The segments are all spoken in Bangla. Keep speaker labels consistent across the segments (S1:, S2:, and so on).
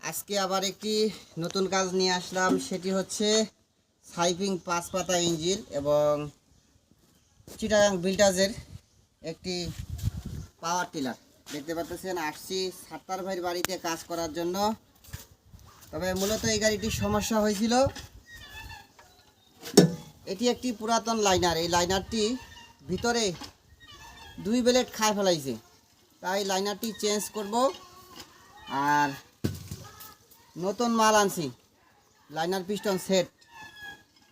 S1: আজকে আবার একটি নতুন কাজ নিয়ে আসলাম, সেটি হচ্ছে সাইপিং 5 পাতা ইঞ্জিন এবং চিটাগাং বিল্টাজের একটি পাওয়ার টিলার। দেখতে পাচ্ছেন আসছি সাত্তার ভাইয়ের বাড়িতে কাজ করার জন্য। তবে মূলত এই গাড়িটির সমস্যা হয়েছিল, এটি একটি পুরাতন লাইনার। এই লাইনারটি ভিতরে 2 ব্লেড খায় ফেলাইছে, তাই লাইনারটি চেঞ্জ করব। আর নতুন মাল আনছি, লাইনার পিস্টন সেট,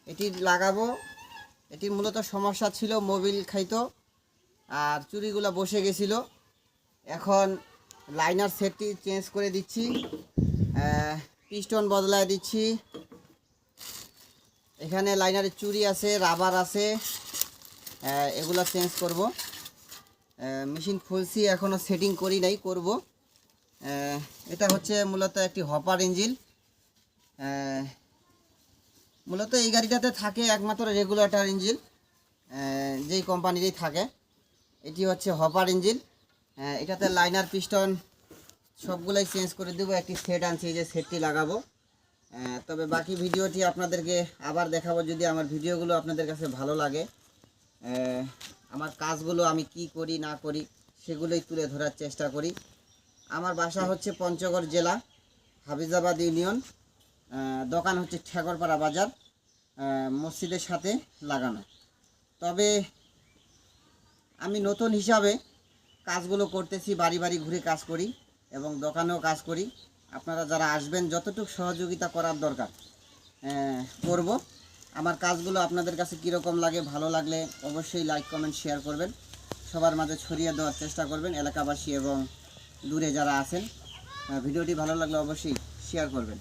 S1: এটি লাগাবো। এটির মূলত সমস্যা ছিল মোবিল খাইতো আর চুরিগুলো বসে গেছিল। এখন লাইনার সেটটি চেঞ্জ করে দিচ্ছি, পিস্টন বদলায় দিচ্ছি। এখানে লাইনারের চুরি আছে, রাবার আছে, এগুলো চেঞ্জ করব। মেশিন খুলছি, এখনও সেটিং করি নাই, করব। এটা হচ্ছে মূলত একটি হপার ইঞ্জিন। মূলত এই গাড়িটাতে থাকে একমাত্র রেগুলেটর ইঞ্জিন, যেই কোম্পানিরই থাকে। এটি হচ্ছে হপার ইঞ্জিন। এটাতে লাইনার পিস্টন সবগুলাই চেঞ্জ করে দেবো। একটি সেট আনছি, এই যে সেটটি লাগাবো। তবে বাকি ভিডিওটি আপনাদেরকে আবার দেখাবো, যদি আমার ভিডিওগুলো আপনাদের কাছে ভালো লাগে। আমার কাজগুলো আমি কি করি না করি সেগুলোই তুলে ধরার চেষ্টা করি। আমার বাসা হচ্ছে পঞ্চগড় জেলা, হাফিজাবাদ ইউনিয়ন। দোকান হচ্ছে ঠেকরপাড়া বাজার, মসজিদের সাথে লাগানো। তবে আমি নতুন হিসাবে কাজগুলো করতেছি, বাড়ি বাড়ি ঘুরে কাজ করি এবং দোকানেও কাজ করি। আপনারা যারা আসবেন যতটুকু সহযোগিতা করার দরকার করব। আমার কাজগুলো আপনাদের কাছে কীরকম লাগে, ভালো লাগলে অবশ্যই লাইক কমেন্ট শেয়ার করবেন, সবার মাঝে ছড়িয়ে দেওয়ার চেষ্টা করবেন, এলাকাবাসী এবং দূরে যারা আছেন। ভিডিওটি ভালো লাগলে অবশ্যই শেয়ার করবেন।